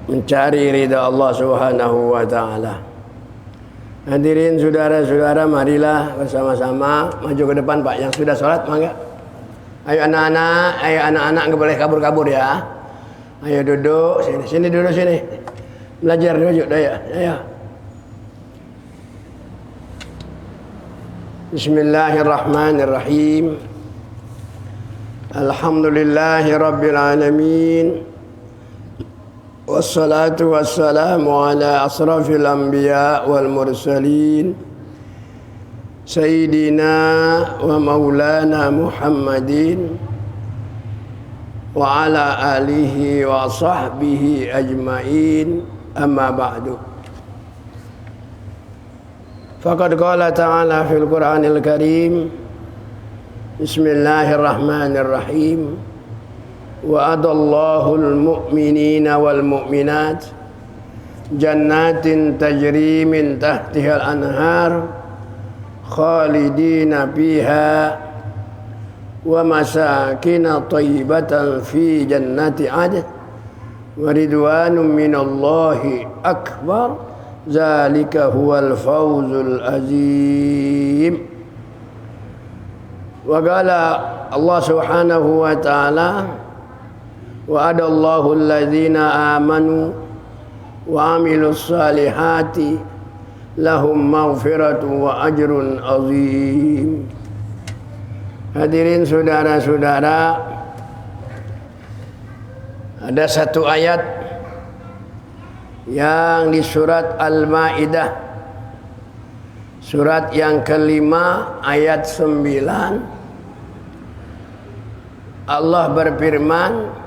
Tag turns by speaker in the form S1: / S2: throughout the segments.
S1: mencari ridha Allah Subhanahu wa taala. Hadirin saudara-saudara, marilah bersama-sama maju ke depan, Pak. Yang sudah sholat mangga. Ayo anak-anak enggak boleh kabur-kabur ya. Ayo duduk sini duduk sini. Belajar dulu ya. Ayo. Bismillahirrahmanirrahim. Alhamdulillahi rabbil alamin. Wassalatu wassalamu ala asrafil anbiya wal mursalin Sayyidina wa maulana Muhammadin wa ala alihi wa sahbihi ajma'in, amma ba'du. Faqad qala ta'ala fil Qur'anil Karim, Bismillahirrahmanirrahim, wa'adallahu al-mu'minina wal-mu'minat jannatin tajri min tahtihal anhar khalidina fiha wa masakina thayyibatan fi jannati adn wa ridwanun minallahi akbar, zalika huwal fawzul azim. Wa qala Allah subhanahu wa ta'ala, wa'adallahu alladhina amanu wa amilus salihati lahum maghfiratun wa ajrun azim. Hadirin saudara-saudara, ada satu ayat yang di surat Al-Maidah, surat yang kelima ayat 9. Allah berfirman,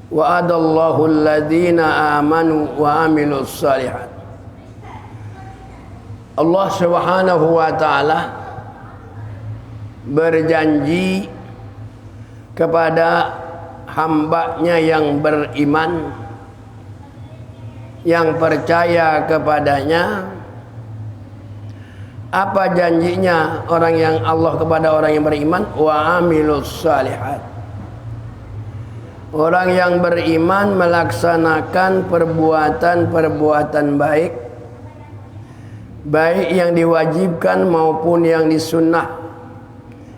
S1: wa'adallahu alladhina amanu wa amilus salihat. Allah Subhanahu wa ta'ala berjanji kepada hambanya yang beriman, yang percaya kepadanya. Apa janjinya orang yang Allah kepada orang yang beriman? Wa amilus salihat. Orang yang beriman melaksanakan perbuatan-perbuatan baik, baik yang diwajibkan maupun yang disunnah,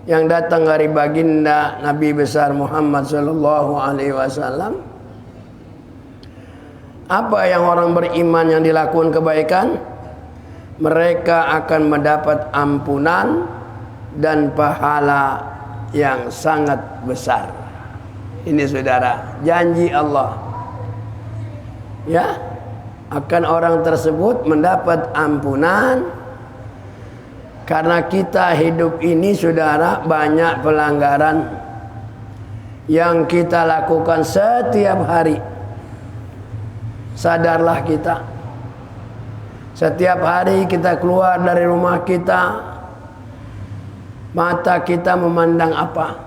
S1: yang datang dari baginda Nabi besar Muhammad sallallahu alaihi wasallam. Apa yang orang beriman yang dilakukan kebaikan? Mereka akan mendapat ampunan dan pahala yang sangat besar. Ini saudara, janji Allah. Ya, akan orang tersebut mendapat ampunan. Karena kita hidup ini saudara, banyak pelanggaran yang kita lakukan setiap hari. Sadarlah kita. Setiap hari kita keluar dari rumah kita, mata kita memandang apa?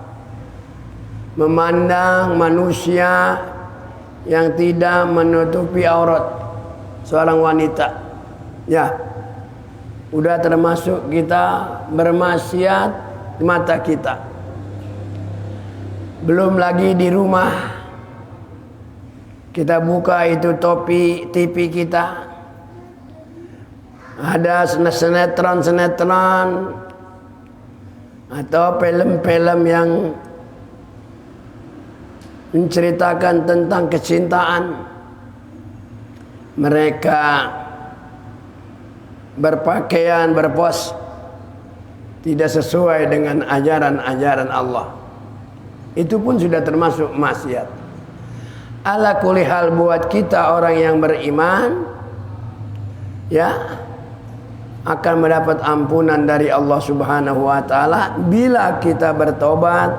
S1: Memandang manusia yang tidak menutupi aurat seorang wanita. Ya, udah termasuk kita bermaksiat di mata kita. Belum lagi di rumah kita buka itu TV kita, ada sinetron atau film-film yang menceritakan tentang kecintaan. Mereka berpakaian, berpos tidak sesuai dengan ajaran-ajaran Allah. Itu pun sudah termasuk maksiat. Ala kulli hal, buat kita orang yang beriman, ya, akan mendapat ampunan dari Allah Subhanahu wa ta'ala bila kita bertobat.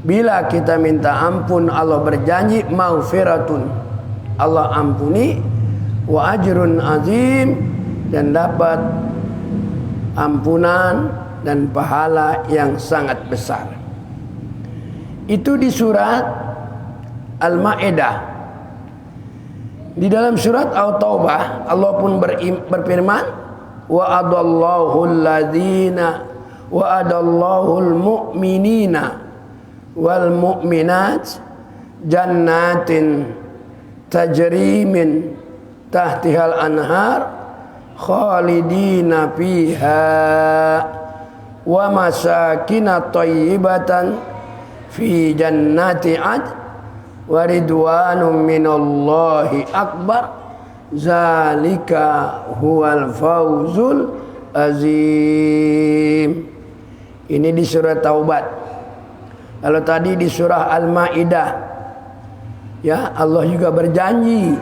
S1: Bila kita minta ampun, Allah berjanji maghfiratun, Allah ampuni, wa ajrun azim, dan dapat ampunan dan pahala yang sangat besar. Itu di surat Al-Maidah. Di dalam surat At-Taubah Allah pun berfirman, wa'adallahu alladhina wa'adallahu al-mu'minina wal mu'minat jannatin tajri min tahtihal anhar khalidina fiha wa masakina thayyibatan fi jannati ad wa ridwanum minallahi akbar zalika huwal fawzul azim. Ini di surah Taubat. Kalau tadi di surah Al-Maidah, ya, Allah juga berjanji.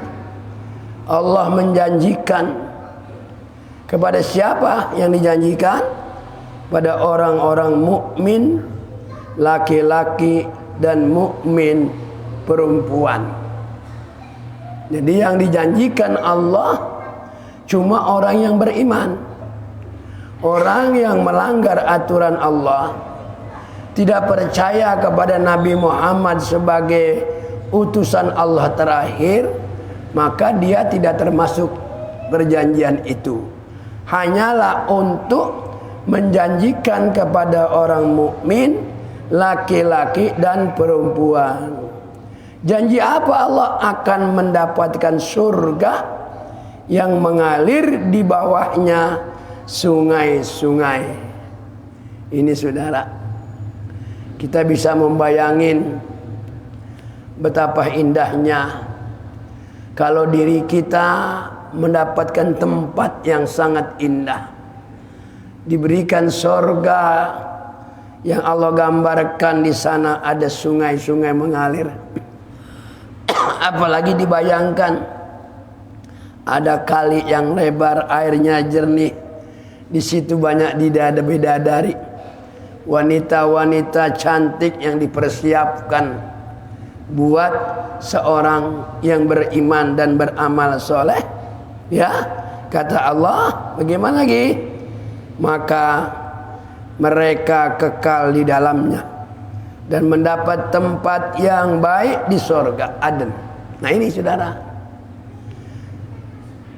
S1: Allah menjanjikan kepada siapa yang dijanjikan? Pada orang-orang mukmin laki-laki dan mukmin perempuan. Jadi yang dijanjikan Allah cuma orang yang beriman. Orang yang melanggar aturan Allah, tidak percaya kepada Nabi Muhammad sebagai utusan Allah terakhir, maka dia tidak termasuk perjanjian itu. Hanyalah untuk menjanjikan kepada orang mukmin laki-laki dan perempuan. Janji apa? Allah akan mendapatkan surga yang mengalir di bawahnya sungai-sungai. Ini saudara, kita bisa membayangin betapa indahnya kalau diri kita mendapatkan tempat yang sangat indah, diberikan sorga yang Allah gambarkan. Di sana ada sungai-sungai mengalir. Apalagi dibayangkan ada kali yang lebar, airnya jernih. Di situ banyak bidadari, wanita-wanita cantik yang dipersiapkan buat seorang yang beriman dan beramal soleh. Ya, kata Allah, bagaimana lagi? Maka mereka kekal di dalamnya dan mendapat tempat yang baik di sorga Aden. Nah ini saudara,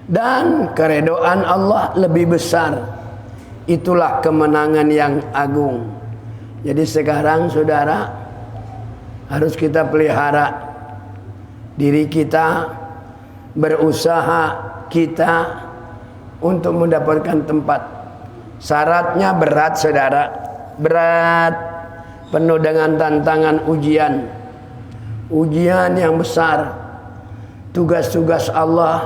S1: dan keredoan Allah lebih besar. Itulah kemenangan yang agung. Jadi sekarang saudara, harus kita pelihara diri kita, berusaha kita untuk mendapatkan tempat. Syaratnya berat saudara, berat, penuh dengan tantangan ujian. Ujian yang besar. Tugas-tugas Allah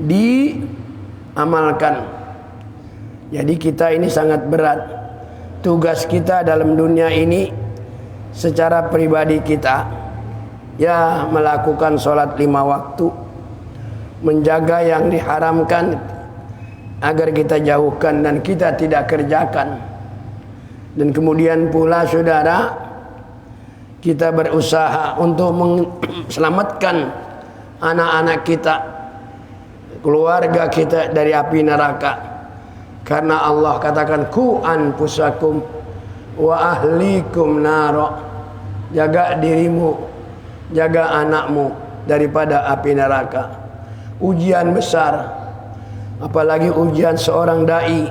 S1: diamalkan. Jadi kita ini sangat berat. Tugas kita dalam dunia ini secara pribadi kita, ya, melakukan sholat 5 waktu, menjaga yang diharamkan agar kita jauhkan dan kita tidak kerjakan. Dan kemudian pula saudara, kita berusaha untuk menyelamatkan anak-anak kita, keluarga kita dari api neraka. Karena Allah katakan ku anfusakum wa ahlikum naro. Jaga dirimu, jaga anakmu daripada api neraka. Ujian besar, apalagi ujian seorang dai,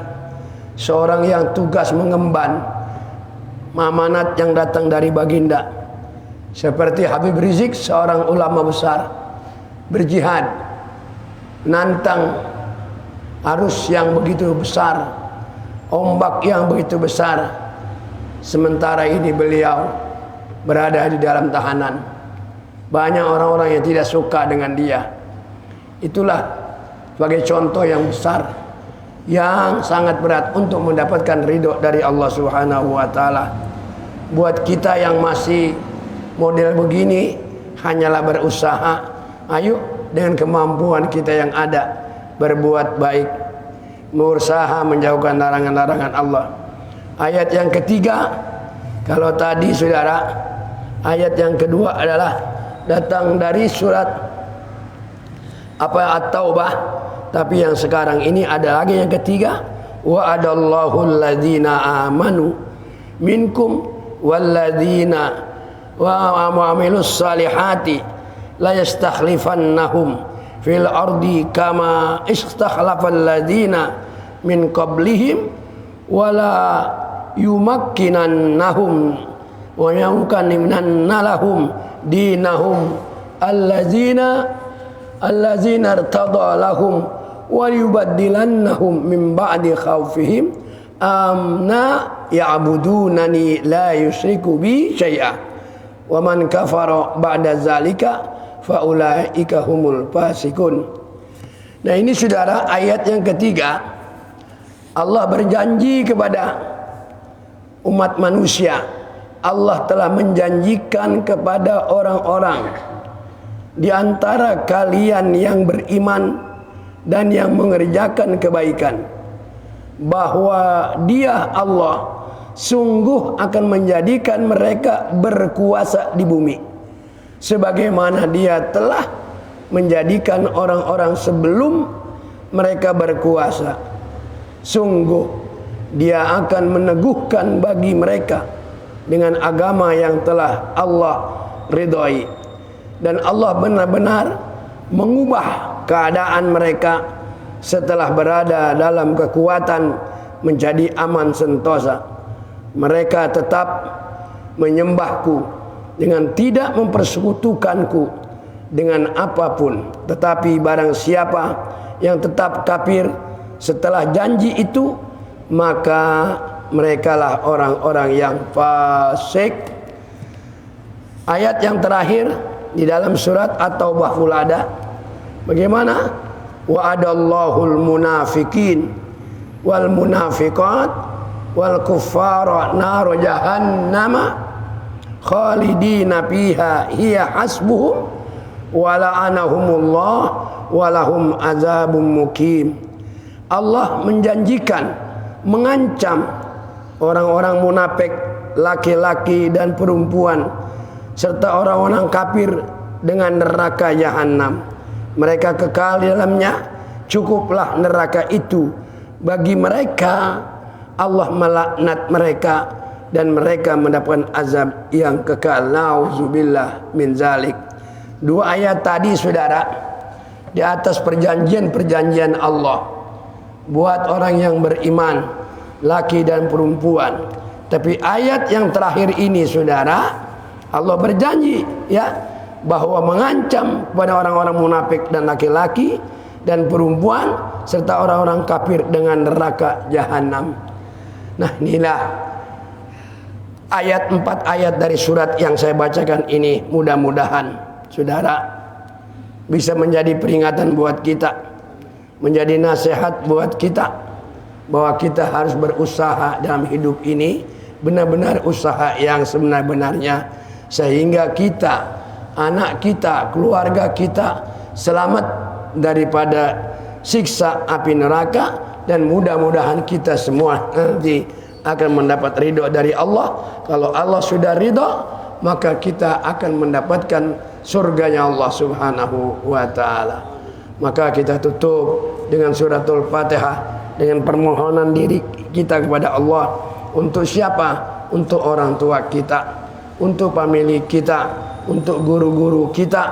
S1: seorang yang tugas mengemban amanat yang datang dari baginda. Seperti Habib Rizik, seorang ulama besar, berjihad, nantang arus yang begitu besar, ombak yang begitu besar. Sementara ini beliau berada di dalam tahanan. Banyak orang-orang yang tidak suka dengan dia. Itulah sebagai contoh yang besar, yang sangat berat untuk mendapatkan ridho dari Allah Subhanahu wa taala. Buat kita yang masih model begini, hanyalah berusaha, ayo dengan kemampuan kita yang ada, berbuat baik, berusaha menjauhkan larangan-larangan Allah. Ayat yang ketiga, kalau tadi saudara, ayat yang kedua adalah datang dari surat At-Taubah, tapi yang sekarang ini ada lagi yang ketiga, wa adallahu alladzina amanu minkum walladzina wa amilus salihati la yastakhlifannahum fil ardi kama istakhlafal ladzina min qablihim wala yumakkinannahum wa yukannimanna lahum dinahum allazina irtada lahum wa yubaddilannahum min ba'di khawfihim amna ya'budunani la yusyriku bi syai'a wa man kafara ba'da zalika fa ulaika humul fasikun. Nah, ini saudara ayat yang ketiga. Allah berjanji kepada umat manusia. Allah telah menjanjikan kepada orang-orang di antara kalian yang beriman dan yang mengerjakan kebaikan, bahwa Dia Allah sungguh akan menjadikan mereka berkuasa di bumi, sebagaimana Dia telah menjadikan orang-orang sebelum mereka berkuasa. Sungguh Dia akan meneguhkan bagi mereka dengan agama yang telah Allah ridhai, dan Allah benar-benar mengubah keadaan mereka setelah berada dalam kekuatan menjadi aman sentosa. Mereka tetap menyembahku dengan tidak mempersekutukanku dengan apapun. Tetapi barang siapa yang tetap kafir setelah janji itu, maka merekalah orang-orang yang fasik. Ayat yang terakhir di dalam surat At-Taubah pula ada. Bagaimana? Wa'adallahul munafikin wal munafiqat wal kuffara nar jahannama khalidina fiha hiya hasbuhum wa la'anahumullah wa lahum azabun muqim. Allah menjanjikan, mengancam orang-orang munafik, laki-laki dan perempuan, serta orang-orang kafir dengan neraka jahanam. Mereka kekal di dalamnya, cukuplah neraka itu bagi mereka. Allah melaknat mereka dan mereka mendapatkan azab yang kekal. Nauzubillah min zalik. Dua ayat tadi saudara, di atas perjanjian-perjanjian Allah buat orang yang beriman, laki dan perempuan. Tapi ayat yang terakhir ini saudara, Allah berjanji ya, bahwa mengancam kepada orang-orang munafik dan laki-laki dan perempuan serta orang-orang kafir dengan neraka jahanam. Nah, inilah ayat 4 ayat dari surat yang saya bacakan ini. Mudah-mudahan saudara bisa menjadi peringatan buat kita, menjadi nasihat buat kita, bahwa kita harus berusaha dalam hidup ini, benar-benar usaha yang sebenar-benarnya, sehingga kita, anak kita, keluarga kita selamat daripada siksa api neraka. Dan mudah-mudahan kita semua nanti akan mendapat ridho dari Allah. Kalau Allah sudah ridho, maka kita akan mendapatkan surganya Allah subhanahu wa ta'ala. Maka kita tutup dengan suratul Fatihah, dengan permohonan diri kita kepada Allah. Untuk siapa? Untuk orang tua kita, untuk famili kita, untuk guru-guru kita,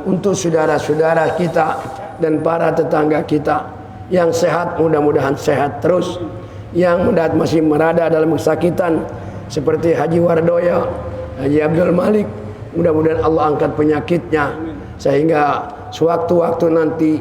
S1: untuk saudara-saudara kita dan para tetangga kita. Yang sehat mudah-mudahan sehat terus, yang masih berada dalam kesakitan seperti Haji Wardoyo, Haji Abdul Malik, mudah-mudahan Allah angkat penyakitnya, sehingga sewaktu-waktu nanti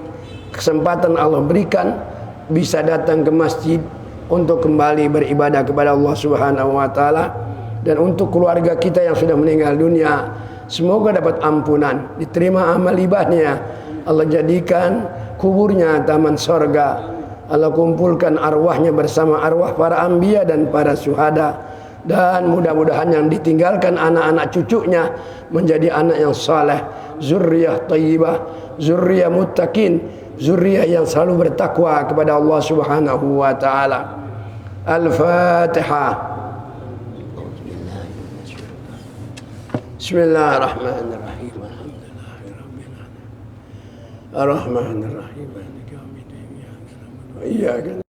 S1: kesempatan Allah berikan bisa datang ke masjid untuk kembali beribadah kepada Allah Subhanahu wa taala. Dan untuk keluarga kita yang sudah meninggal dunia, semoga dapat ampunan, diterima amal ibadahnya, Allah jadikan kuburnya taman sorga, Allah kumpulkan arwahnya bersama arwah para anbiya dan para syuhada. Dan mudah-mudahan yang ditinggalkan anak-anak cucunya menjadi anak yang saleh, zurriyah thayyibah, zurriyah muttaqin, zurriyah yang selalu bertakwa kepada Allah Subhanahu wa taala. Al-Fatihah. Bismillahirrahmanirrahim. Alhamdulillahirabbil alamin. Ar-Rahmanir Rahim. Maliki yaumiddin. Iyyaka